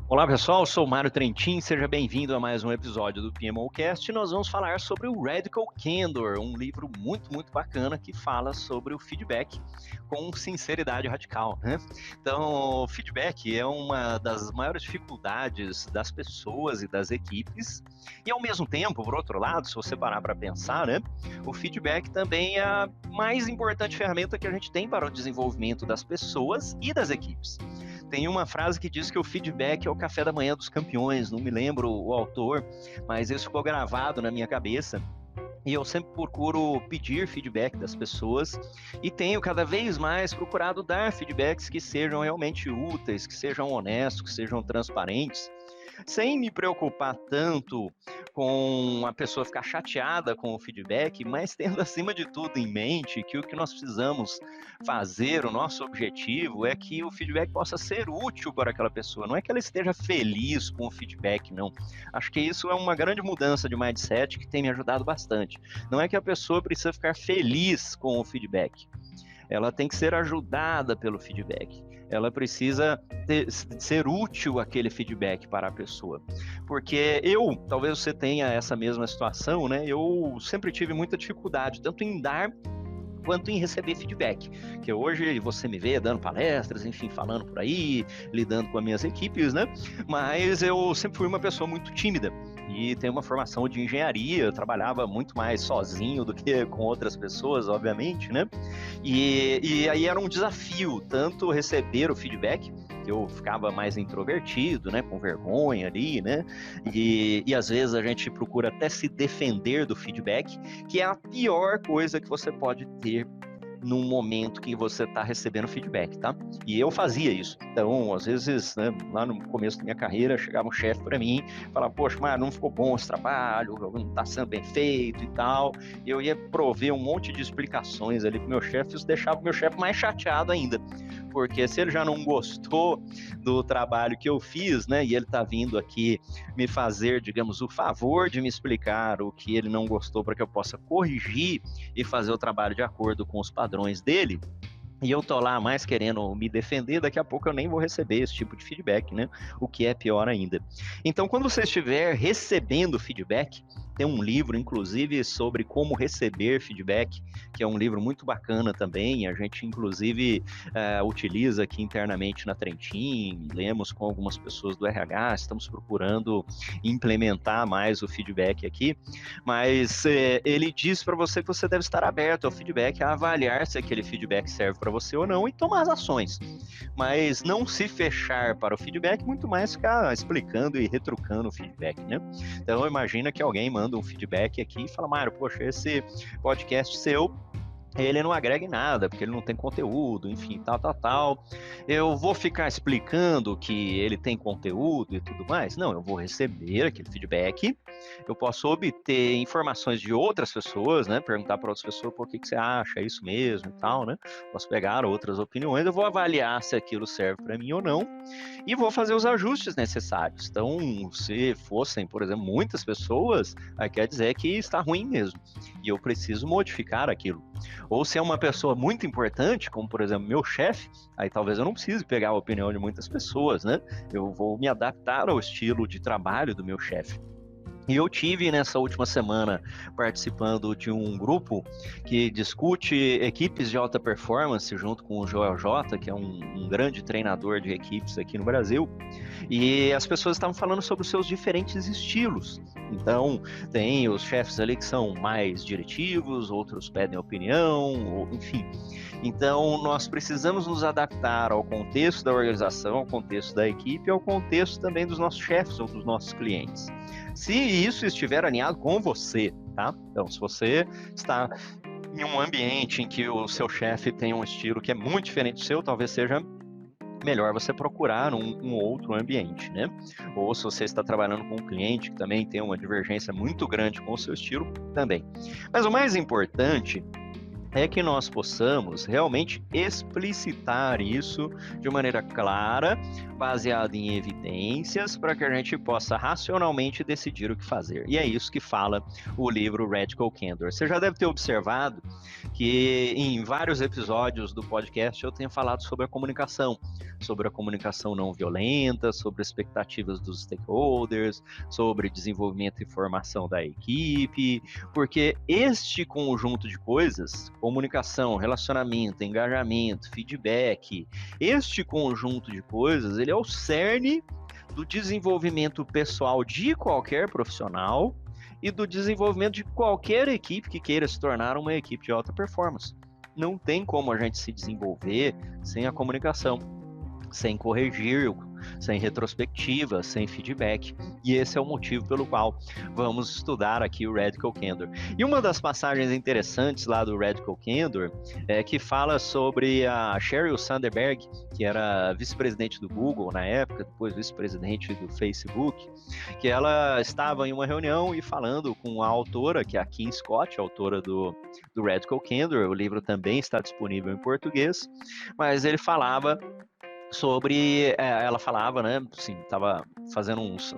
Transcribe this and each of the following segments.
Olá pessoal, sou o Mário Trentin, seja bem-vindo a mais um episódio do PMOcast. Nós vamos falar sobre o Radical Candor, um livro muito bacana que fala sobre o feedback com sinceridade radical, né? Então, o feedback é uma das maiores dificuldades das pessoas e das equipes e, ao mesmo tempo, por outro lado, se você parar para pensar, né, o feedback também é a mais importante ferramenta que a gente tem para o desenvolvimento das pessoas e das equipes. Tem uma frase que diz que o feedback é o café da manhã dos campeões, não me lembro o autor, mas isso ficou gravado na minha cabeça. E eu sempre procuro pedir feedback das pessoas e tenho cada vez mais procurado dar feedbacks que sejam realmente úteis, que sejam honestos, que sejam transparentes, sem me preocupar tanto com a pessoa ficar chateada com o feedback, mas tendo acima de tudo em mente que o que nós precisamos fazer, o nosso objetivo é que o feedback possa ser útil para aquela pessoa, não é que ela esteja feliz com o feedback, não. Acho que isso é uma grande mudança de mindset que tem me ajudado bastante. Não é que a pessoa precisa ficar feliz com o feedback, ela tem que ser ajudada pelo feedback. Ela precisa ser útil aquele feedback para a pessoa. Porque talvez você tenha essa mesma situação, né? Eu sempre tive muita dificuldade, tanto em dar quanto em receber feedback, que hoje você me vê dando palestras, enfim, falando por aí, lidando com as minhas equipes, né? Mas eu sempre fui uma pessoa muito tímida e tenho uma formação de engenharia, eu trabalhava muito mais sozinho do que com outras pessoas, obviamente, né? E aí era um desafio, tanto receber o feedback, que eu ficava mais introvertido, né, com vergonha ali, né, e às vezes a gente procura até se defender do feedback, que é a pior coisa que você pode ter num momento que você está recebendo feedback, tá? E eu fazia isso. Então, às vezes, né, lá no começo da minha carreira, chegava um chefe para mim, falava, poxa, mas não ficou bom esse trabalho, não está sendo bem feito e tal. Eu ia prover um monte de explicações ali pro meu chefe, isso deixava o meu chefe mais chateado ainda, porque se ele já não gostou do trabalho que eu fiz, né, e ele está vindo aqui me fazer, digamos, o favor de me explicar o que ele não gostou para que eu possa corrigir e fazer o trabalho de acordo com os padrões dele, e eu tô lá mais querendo me defender, daqui a pouco eu nem vou receber esse tipo de feedback, né? O que é pior ainda. Então, quando você estiver recebendo feedback, tem um livro, inclusive, sobre como receber feedback, que é um livro muito bacana também. A gente, inclusive, utiliza aqui internamente na Trentin, lemos com algumas pessoas do RH, estamos procurando implementar mais o feedback aqui. Mas ele diz para você que você deve estar aberto ao feedback, a avaliar se aquele feedback serve para você ou não e tomar as ações. Mas não se fechar para o feedback, muito mais ficar explicando e retrucando o feedback, né? Então imagina que alguém manda um feedback aqui e fala, Mário, poxa, esse podcast seu, ele não agrega em nada, porque ele não tem conteúdo, enfim, tal. Eu vou ficar explicando que ele tem conteúdo e tudo mais? Não, eu vou receber aquele feedback, eu posso obter informações de outras pessoas, né? Perguntar para outras pessoas por que você acha isso mesmo e tal, né? Posso pegar outras opiniões, eu vou avaliar se aquilo serve para mim ou não e vou fazer os ajustes necessários. Então, se fossem, por exemplo, muitas pessoas, aí quer dizer que está ruim mesmo e eu preciso modificar aquilo. Ou se é uma pessoa muito importante, como por exemplo meu chefe, aí talvez eu não precise pegar a opinião de muitas pessoas, né? Eu vou me adaptar ao estilo de trabalho do meu chefe. E eu tive nessa última semana participando de um grupo que discute equipes de alta performance junto com o Joel J, que é um grande treinador de equipes aqui no Brasil. E as pessoas estavam falando sobre os seus diferentes estilos. Então, tem os chefes ali que são mais diretivos, outros pedem opinião, enfim. Então, nós precisamos nos adaptar ao contexto da organização, ao contexto da equipe e ao contexto também dos nossos chefes ou dos nossos clientes. Se isso estiver alinhado com você, tá? Então, se você está em um ambiente em que o seu chefe tem um estilo que é muito diferente do seu, talvez seja melhor você procurar um outro ambiente, né? Ou se você está trabalhando com um cliente que também tem uma divergência muito grande com o seu estilo, também. Mas o mais importante é que nós possamos realmente explicitar isso de maneira clara, baseada em evidências, para que a gente possa racionalmente decidir o que fazer. E é isso que fala o livro Radical Candor. Você já deve ter observado que em vários episódios do podcast eu tenho falado sobre a comunicação não violenta, sobre expectativas dos stakeholders, sobre desenvolvimento e formação da equipe, porque este conjunto de coisas, comunicação, relacionamento, engajamento, feedback, este conjunto de coisas, ele é o cerne do desenvolvimento pessoal de qualquer profissional e do desenvolvimento de qualquer equipe que queira se tornar uma equipe de alta performance. Não tem como a gente se desenvolver sem a comunicação, sem corrigir, sem retrospectiva, sem feedback. E esse é o motivo pelo qual vamos estudar aqui o Radical Candor. E uma das passagens interessantes lá do Radical Candor é que fala sobre a Sheryl Sandberg, que era vice-presidente do Google na época, depois vice-presidente do Facebook, que ela estava em uma reunião e falando com a autora, que é a Kim Scott, autora do Radical Candor. O livro também está disponível em português, mas ele falava sobre, ela falava, né, assim, tava fazendo uns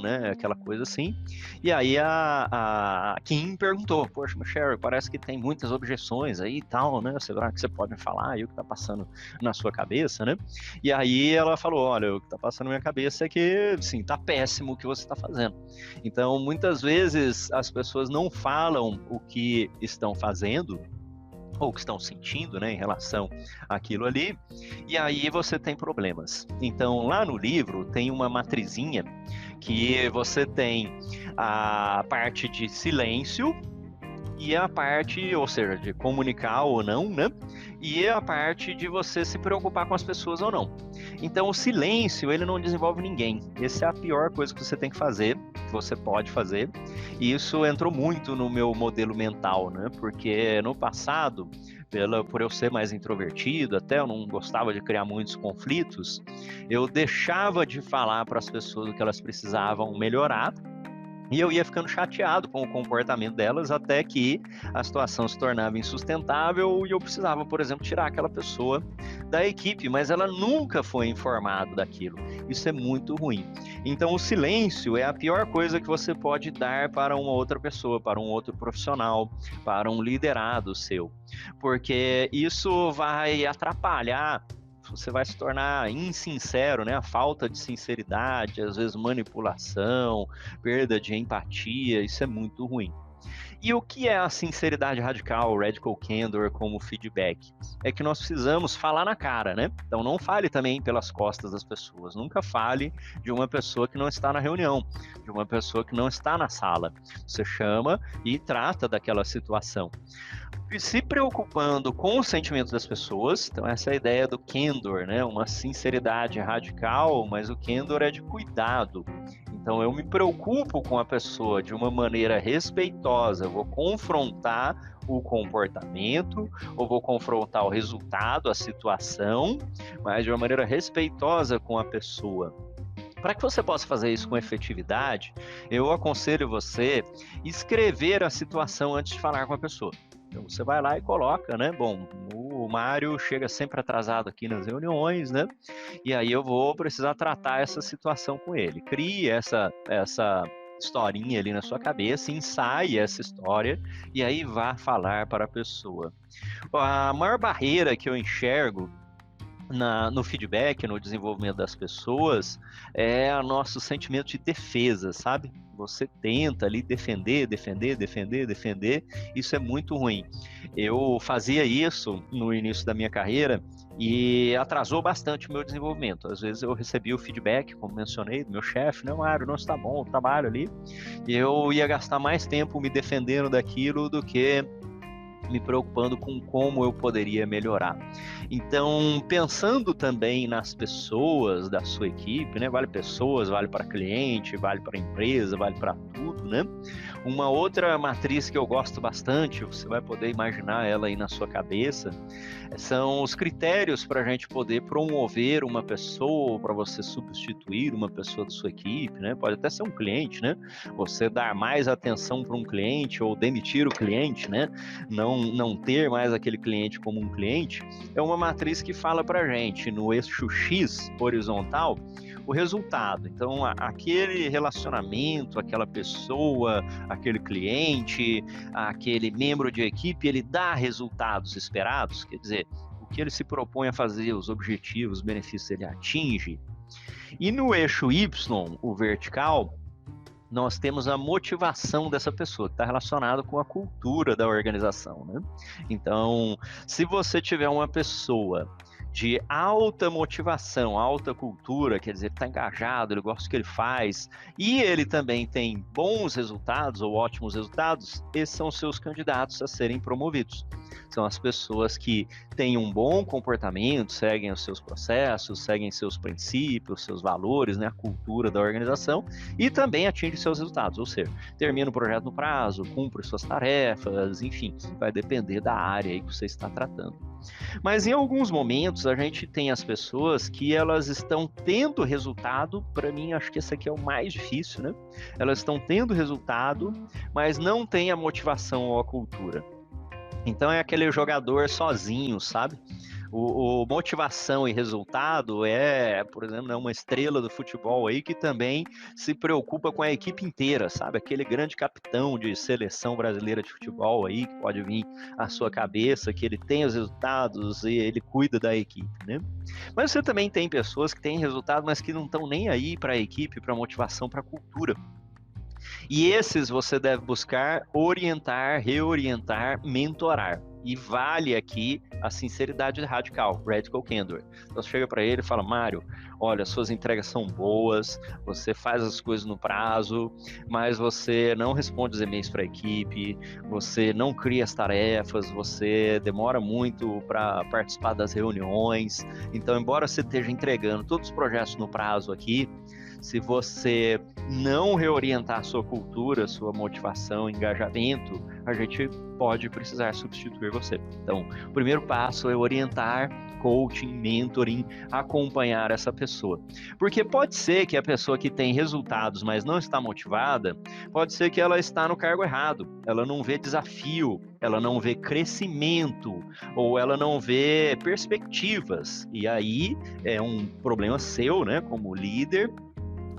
né, aquela coisa assim, e aí a Kim perguntou, poxa, Sheryl, parece que tem muitas objeções aí e tal, né, será que você pode me falar aí o que tá passando na sua cabeça, né, e aí ela falou, olha, o que tá passando na minha cabeça é que, assim, tá péssimo o que você tá fazendo. Então, muitas vezes as pessoas não falam o que estão fazendo, ou que estão sentindo, né, em relação àquilo ali, e aí você tem problemas. Então, lá no livro tem uma matrizinha que você tem a parte de silêncio e a parte, ou seja, de comunicar ou não, né? E a parte de você se preocupar com as pessoas ou não. Então, o silêncio, ele não desenvolve ninguém. Essa é a pior coisa que você tem que fazer, que você pode fazer. E isso entrou muito no meu modelo mental, né? Porque no passado, por eu ser mais introvertido, até eu não gostava de criar muitos conflitos, eu deixava de falar para as pessoas o que elas precisavam melhorar, e eu ia ficando chateado com o comportamento delas até que a situação se tornava insustentável e eu precisava, por exemplo, tirar aquela pessoa da equipe, mas ela nunca foi informada daquilo. Isso é muito ruim. Então, o silêncio é a pior coisa que você pode dar para uma outra pessoa, para um outro profissional, para um liderado seu, porque isso vai atrapalhar. Você vai se tornar insincero, né? A falta de sinceridade, às vezes manipulação, perda de empatia, isso é muito ruim. E o que é a sinceridade radical, o Radical Candor como feedback? É que nós precisamos falar na cara, né? Então não fale também pelas costas das pessoas. Nunca fale de uma pessoa que não está na reunião, de uma pessoa que não está na sala. Você chama e trata daquela situação, se preocupando com os sentimentos das pessoas. Então essa é a ideia do candor, né? Uma sinceridade radical, mas o candor é de cuidado. Então eu me preocupo com a pessoa de uma maneira respeitosa, eu vou confrontar o comportamento, ou vou confrontar o resultado, a situação, mas de uma maneira respeitosa com a pessoa. Para que você possa fazer isso com efetividade, eu aconselho você escrever a situação antes de falar com a pessoa. Então você vai lá e coloca, né? Bom, o Mário chega sempre atrasado aqui nas reuniões, né? E aí eu vou precisar tratar essa situação com ele. Crie essa historinha ali na sua cabeça, ensaie essa história e aí vá falar para a pessoa. A maior barreira que eu enxergo no feedback, no desenvolvimento das pessoas, é o nosso sentimento de defesa, sabe? Você tenta ali defender, isso é muito ruim. Eu fazia isso no início da minha carreira e atrasou bastante o meu desenvolvimento. Às vezes eu recebia o feedback, como mencionei, do meu chefe, né, Mário, não está bom o trabalho ali, e eu ia gastar mais tempo me defendendo daquilo do que me preocupando com como eu poderia melhorar. Então, pensando também nas pessoas da sua equipe, né? Vale pessoas, vale para cliente, vale para empresa, vale para tudo, né? Uma outra matriz que eu gosto bastante, você vai poder imaginar ela aí na sua cabeça, são os critérios para a gente poder promover uma pessoa, para você substituir uma pessoa da sua equipe, né? Pode até ser um cliente, né? Você dar mais atenção para um cliente ou demitir o cliente, né? Não não ter mais aquele cliente como um cliente, é uma matriz que fala para a gente, no eixo X horizontal, o resultado. Então, aquele relacionamento, aquela pessoa, aquele cliente, aquele membro de equipe, ele dá resultados esperados, quer dizer, o que ele se propõe a fazer, os objetivos, os benefícios ele atinge. E no eixo Y, o vertical, nós temos a motivação dessa pessoa, que está relacionado com a cultura da organização, né? Então, se você tiver uma pessoa de alta motivação, alta cultura, quer dizer, ele está engajado, ele gosta do que ele faz, e ele também tem bons resultados ou ótimos resultados, esses são os seus candidatos a serem promovidos. São as pessoas que têm um bom comportamento, seguem os seus processos, seguem seus princípios, seus valores, né, a cultura da organização, e também atingem seus resultados, ou seja, termina o projeto no prazo, cumpre suas tarefas, enfim, vai depender da área aí que você está tratando. Mas em alguns momentos a gente tem as pessoas que elas estão tendo resultado, para mim acho que esse aqui é o mais difícil, né? Elas estão tendo resultado, mas não têm a motivação ou a cultura. Então é aquele jogador sozinho, sabe? O motivação e resultado é, por exemplo, uma estrela do futebol aí que também se preocupa com a equipe inteira, sabe? Aquele grande capitão de seleção brasileira de futebol aí que pode vir à sua cabeça, que ele tem os resultados e ele cuida da equipe, né? Mas você também tem pessoas que têm resultado, mas que não estão nem aí para a equipe, para a motivação, para a cultura. E esses você deve buscar orientar, reorientar, mentorar. E vale aqui a sinceridade radical, radical candor. Então você chega para ele e fala, Mário, olha, suas entregas são boas, você faz as coisas no prazo, mas você não responde os e-mails para a equipe, você não cria as tarefas, você demora muito para participar das reuniões. Então, embora você esteja entregando todos os projetos no prazo aqui, se você não reorientar a sua cultura, sua motivação, engajamento, a gente pode precisar substituir você. Então, o primeiro passo é orientar, coaching, mentoring, acompanhar essa pessoa. Porque pode ser que a pessoa que tem resultados, mas não está motivada, pode ser que ela está no cargo errado, ela não vê desafio, ela não vê crescimento, ou ela não vê perspectivas. E aí é um problema seu, né, como líder,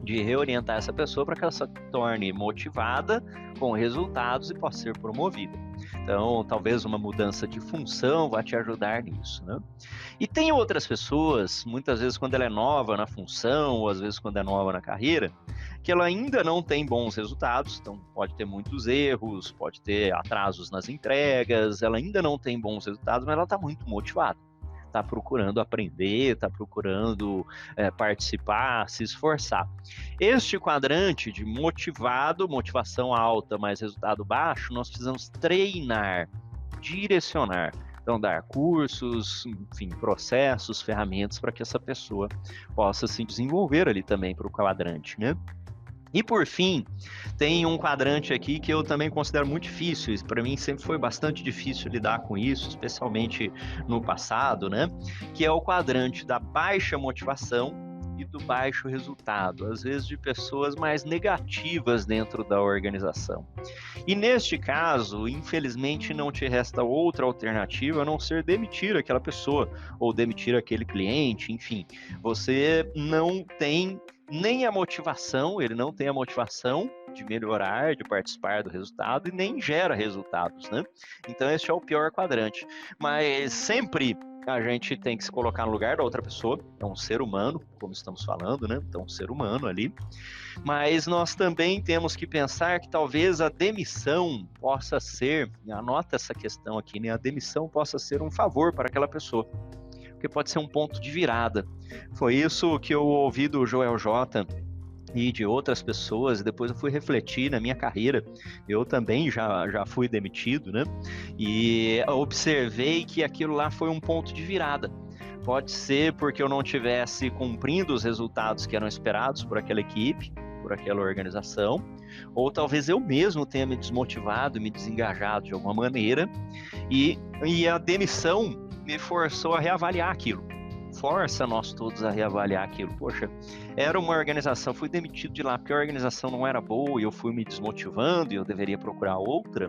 de reorientar essa pessoa para que ela se torne motivada com resultados e possa ser promovida. Então, talvez uma mudança de função vá te ajudar nisso, né? E tem outras pessoas, muitas vezes quando ela é nova na função, ou às vezes quando é nova na carreira, que ela ainda não tem bons resultados, então pode ter muitos erros, pode ter atrasos nas entregas, ela ainda não tem bons resultados, mas ela está muito motivada. Está procurando aprender, está procurando participar, se esforçar. Este quadrante de motivado, motivação alta, mas resultado baixo, nós precisamos treinar, direcionar. Então, dar cursos, enfim, processos, ferramentas para que essa pessoa possa se desenvolver ali também para o quadrante, né? E por fim, tem um quadrante aqui que eu também considero muito difícil, para mim sempre foi bastante difícil lidar com isso, especialmente no passado, né? Que é o quadrante da baixa motivação e do baixo resultado, às vezes de pessoas mais negativas dentro da organização. E neste caso, infelizmente, não te resta outra alternativa a não ser demitir aquela pessoa ou demitir aquele cliente, enfim, você não tem nem a motivação, ele não tem a motivação de melhorar, de participar do resultado e nem gera resultados, né? Então esse é o pior quadrante. Mas sempre a gente tem que se colocar no lugar da outra pessoa, é um ser humano, como estamos falando, né? Então um ser humano ali. Mas nós também temos que pensar que talvez a demissão possa ser, anota essa questão aqui, né? A demissão possa ser um favor para aquela pessoa, porque pode ser um ponto de virada. Foi isso que eu ouvi do Joel J. e de outras pessoas, e depois eu fui refletir na minha carreira. Eu também já fui demitido, né? E observei que aquilo lá foi um ponto de virada. Pode ser porque eu não estivesse cumprindo os resultados que eram esperados por aquela equipe, por aquela organização, ou talvez eu mesmo tenha me desmotivado, me desengajado de alguma maneira, e a demissão me forçou a reavaliar aquilo. Força nós todos a reavaliar aquilo. Poxa, era uma organização, fui demitido de lá porque a organização não era boa e eu fui me desmotivando e eu deveria procurar outra.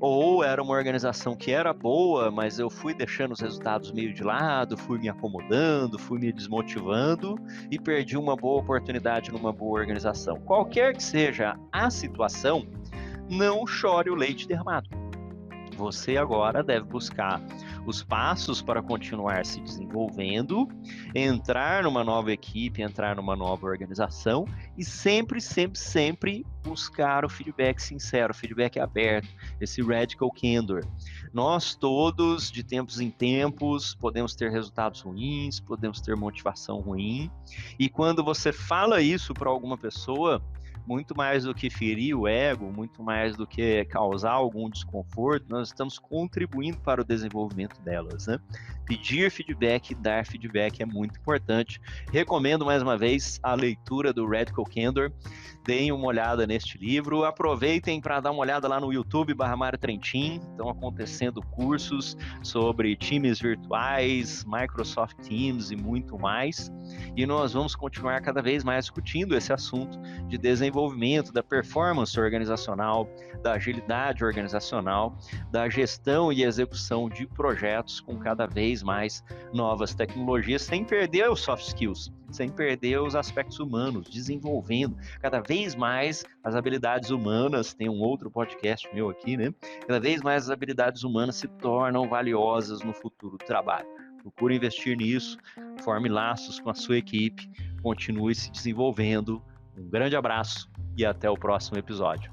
ou era uma organização que era boa, mas eu fui deixando os resultados meio de lado, fui me acomodando, fui me desmotivando e perdi uma boa oportunidade numa boa organização. Qualquer que seja a situação, não chore o leite derramado. Você agora deve buscar os passos para continuar se desenvolvendo, entrar numa nova equipe, entrar numa nova organização e sempre, sempre, sempre buscar o feedback sincero, o feedback aberto, esse radical candor. Nós todos, de tempos em tempos, podemos ter resultados ruins, podemos ter motivação ruim, e quando você fala isso para alguma pessoa, muito mais do que ferir o ego, muito mais do que causar algum desconforto, nós estamos contribuindo para o desenvolvimento delas, né? Pedir feedback e dar feedback é muito importante. Recomendo mais uma vez a leitura do Radical Candor. Deem uma olhada neste livro. Aproveitem para dar uma olhada lá no YouTube/Mário Trentin. Estão acontecendo cursos sobre times virtuais, Microsoft Teams e muito mais. E nós vamos continuar cada vez mais discutindo esse assunto de desenvolvimento, da performance organizacional, da agilidade organizacional, da gestão e execução de projetos com cada vez mais novas tecnologias, sem perder os soft skills, sem perder os aspectos humanos, desenvolvendo cada vez mais as habilidades humanas. Tem um outro podcast meu aqui, né? Cada vez mais as habilidades humanas se tornam valiosas no futuro do trabalho. Procure investir nisso, forme laços com a sua equipe, continue se desenvolvendo. Um grande abraço e até o próximo episódio.